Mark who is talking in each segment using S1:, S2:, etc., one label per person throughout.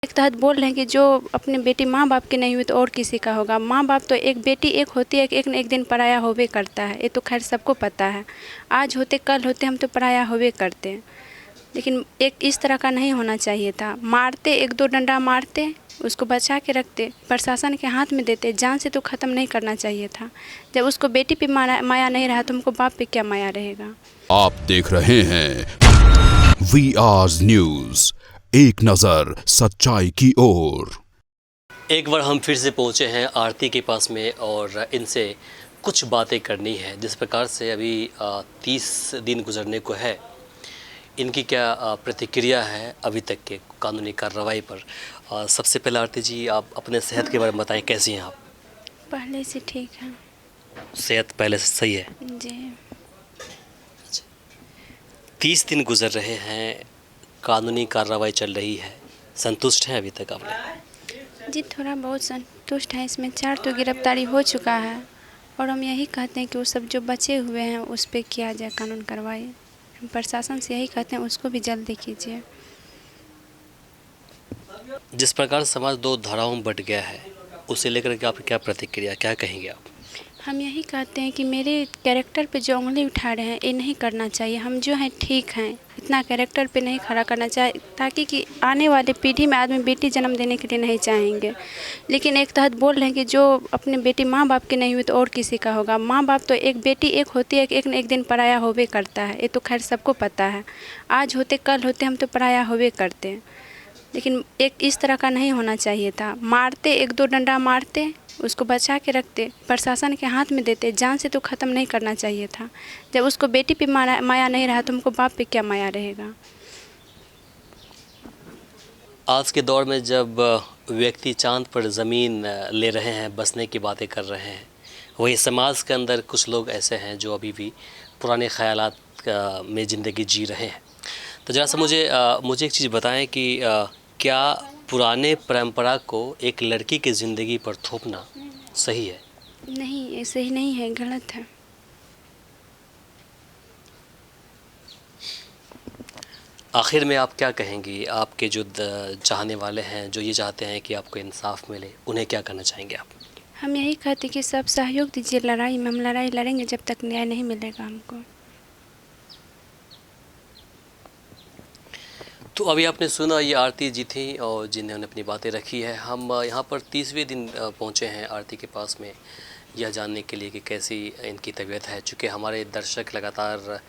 S1: एक तहत बोल रहे हैं कि जो अपने बेटी माँ बाप की नहीं हुई तो और किसी का होगा। माँ बाप तो एक बेटी एक होती है कि एक न एक दिन पराया होवे करता है, ये तो खैर सबको पता है। आज होते कल होते हम तो पराया होवे करते हैं, लेकिन एक इस तरह का नहीं होना चाहिए था। मारते, एक दो डंडा मारते, उसको बचा के रखते, प्रशासन के हाथ में देते, जान से तो ख़त्म नहीं करना चाहिए था। जब उसको बेटी पे माया नहीं रहा तो हमको बाप पे क्या माया रहेगा।
S2: आप देख रहे हैं VR न्यूज, एक नजर सच्चाई की ओर।
S3: एक बार हम फिर से पहुंचे हैं आरती के पास में और इनसे कुछ बातें करनी है। जिस प्रकार से अभी 30 दिन गुजरने को है, इनकी क्या प्रतिक्रिया है अभी तक के कानूनी कार्रवाई पर। सबसे पहले आरती जी, आप अपने सेहत के बारे में बताएं, कैसी हैं आप?
S1: पहले से ठीक है
S3: सेहत पहले से सही है
S1: जी।
S3: 30 दिन गुजर रहे हैं, कानूनी कार्रवाई चल रही है, संतुष्ट हैं अभी तक आपने?
S1: जी थोड़ा बहुत संतुष्ट है। इसमें 4 तो गिरफ्तारी हो चुका है और हम यही कहते हैं कि वो सब जो बचे हुए हैं उस पर किया जाए कानून कार्रवाई। हम प्रशासन से यही कहते हैं उसको भी जल्दी कीजिए।
S3: जिस प्रकार समाज दो धाराओं में बट गया है, उसे लेकर के आपकी क्या प्रतिक्रिया, क्या कहेंगे आप?
S1: हम यही कहते हैं कि मेरे कैरेक्टर पे जो उंगली उठा रहे हैं ये नहीं करना चाहिए। हम जो हैं ठीक हैं, इतना कैरेक्टर पे नहीं खड़ा करना चाहिए, ताकि कि आने वाले पीढ़ी में आदमी बेटी जन्म देने के लिए नहीं चाहेंगे। लेकिन एक तहत बोल रहे हैं कि जो अपने बेटी माँ बाप की नहीं हुई तो और किसी का होगा। माँ बाप तो एक बेटी एक होती है कि एक न एक दिन पराया होवे करता है, ये तो खैर सबको पता है। आज होते कल होते हम तो पराया होवे करते हैं, लेकिन एक इस तरह का नहीं होना चाहिए था। मारते, एक दो डंडा मारते, उसको बचा के रखते, प्रशासन के हाथ में देते, जान से तो ख़त्म नहीं करना चाहिए था। जब उसको बेटी पे माया नहीं रहा तो हमको बाप पे क्या माया रहेगा।
S3: आज के दौर में जब व्यक्ति चांद पर ज़मीन ले रहे हैं, बसने की बातें कर रहे हैं, वही समाज के अंदर कुछ लोग ऐसे हैं जो अभी भी पुराने ख़यालात में ज़िंदगी जी रहे हैं। तो ज़रा सा मुझे एक चीज़ बताएं कि क्या पुराने परंपरा को एक लड़की की ज़िंदगी पर थोपना सही है?
S1: नहीं, ये सही नहीं है, गलत है।
S3: आखिर में आप क्या कहेंगी? आपके जो चाहने वाले हैं, जो ये चाहते हैं कि आपको इंसाफ मिले, उन्हें क्या करना चाहेंगे आप?
S1: हम यही कहते कि सब सहयोग दीजिए लड़ाई में। हम लड़ाई लड़ेंगे जब तक न्याय नहीं मिलेगा हमको।
S3: तो अभी आपने सुना, ये आरती जी थी और जिन्होंने अपनी बातें रखी है। हम यहाँ पर 30वें दिन पहुँचे हैं आरती के पास में, यह जानने के लिए कि कैसी इनकी तबीयत है। चूँकि हमारे दर्शक लगातार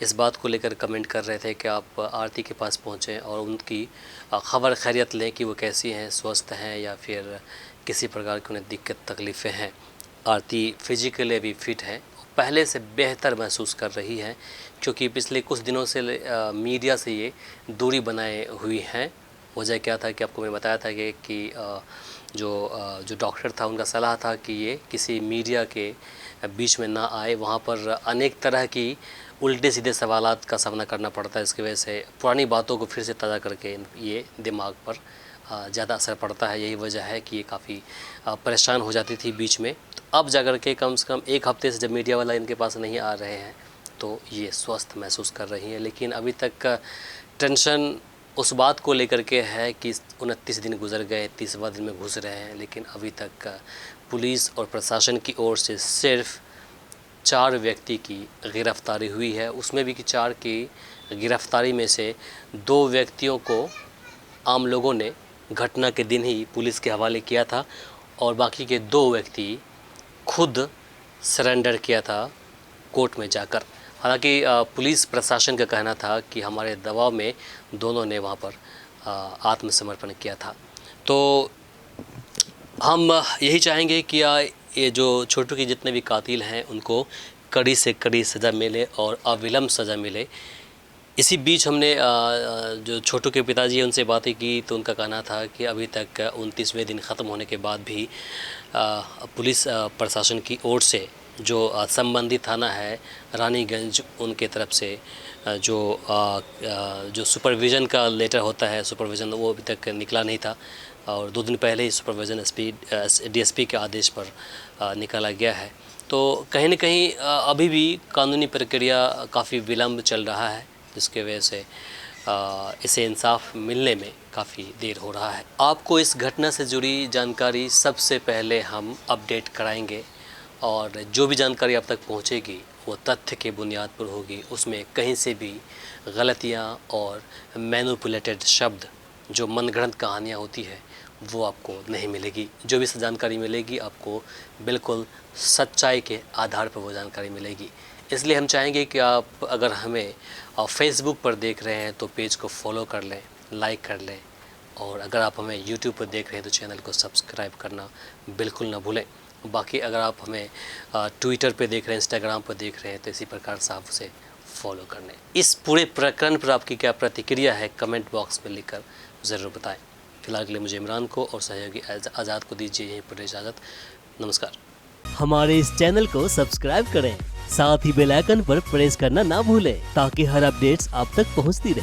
S3: इस बात को लेकर कमेंट कर रहे थे कि आप आरती के पास पहुँचें और उनकी ख़बर खैरियत लें कि वो कैसी हैं, स्वस्थ हैं या फिर किसी प्रकार की उन्हें दिक्कत तकलीफ़ें हैं। आरती फिज़िकली भी फिट है, पहले से बेहतर महसूस कर रही हैं, क्योंकि पिछले कुछ दिनों से मीडिया से ये दूरी बनाए हुई हैं। वजह क्या था कि आपको मैं बताया था कि जो डॉक्टर था उनका सलाह था कि ये किसी मीडिया के बीच में ना आए। वहाँ पर अनेक तरह की उल्टे सीधे सवालात का सामना करना पड़ता है। इसकी वजह से पुरानी बातों को फिर से ताज़ा करके ये दिमाग पर ज़्यादा असर पड़ता है। यही वजह है कि ये काफ़ी परेशान हो जाती थी बीच में। तो अब जाकर के कम से कम एक हफ़्ते से जब मीडिया वाला इनके पास नहीं आ रहे हैं तो ये स्वस्थ महसूस कर रही हैं। लेकिन अभी तक टेंशन उस बात को लेकर के है कि 29 दिन गुजर गए, 30वां दिन में घुस रहे हैं, लेकिन अभी तक पुलिस और प्रशासन की ओर से सिर्फ 4 व्यक्ति की गिरफ़्तारी हुई है। उसमें भी कि 4 की गिरफ़्तारी में से 2 व्यक्तियों को आम लोगों ने घटना के दिन ही पुलिस के हवाले किया था और बाकी के 2 व्यक्ति खुद सरेंडर किया था कोर्ट में जाकर। हालांकि पुलिस प्रशासन का कहना था कि हमारे दबाव में दोनों ने वहां पर आत्मसमर्पण किया था। तो हम यही चाहेंगे कि ये जो छोटू के जितने भी कातिल हैं उनको कड़ी से कड़ी सज़ा मिले और अविलंब सज़ा मिले। इसी बीच हमने जो छोटू के पिताजी हैं उनसे बातें की तो उनका कहना था कि अभी तक 29वें दिन ख़त्म होने के बाद भी पुलिस प्रशासन की ओर से जो संबंधित थाना है रानीगंज, उनके तरफ से जो सुपरविज़न का लेटर होता है, सुपरविज़न वो अभी तक निकला नहीं था और 2 दिन पहले ही सुपरविज़न डीएसपी के आदेश पर निकाला गया है। तो कहीं न कहीं अभी भी कानूनी प्रक्रिया काफ़ी विलम्ब चल रहा है, जिसके वजह से इसे इंसाफ मिलने में काफ़ी देर हो रहा है। आपको इस घटना से जुड़ी जानकारी सबसे पहले हम अपडेट कराएंगे और जो भी जानकारी आप तक पहुंचेगी वो तथ्य के बुनियाद पर होगी। उसमें कहीं से भी गलतियां और मैनिपुलेटेड शब्द, जो मनगढ़ंत कहानियां होती है, वो आपको नहीं मिलेगी। जो भी जानकारी मिलेगी आपको बिल्कुल सच्चाई के आधार पर वो जानकारी मिलेगी। इसलिए हम चाहेंगे कि आप अगर हमें फेसबुक पर देख रहे हैं तो पेज को फॉलो कर लें, लाइक कर लें, और अगर आप हमें यूट्यूब पर देख रहे हैं तो चैनल को सब्सक्राइब करना बिल्कुल ना भूलें। बाकी अगर आप हमें ट्विटर पे देख रहे हैं, इंस्टाग्राम पर देख रहे हैं तो इसी प्रकार से आप उसे फॉलो कर लें। इस पूरे प्रकरण पर आपकी क्या प्रतिक्रिया है कमेंट बॉक्स में लिखकर ज़रूर बताएं। फिलहाल के लिए मुझे इमरान को और सहयोगी आज़ाद को दीजिए यहीं पर इजाज़त। नमस्कार।
S4: हमारे इस चैनल को सब्सक्राइब करें, साथ ही बेल आइकन पर प्रेस करना ना भूलें ताकि हर अपडेट्स आप तक पहुंचती रहे।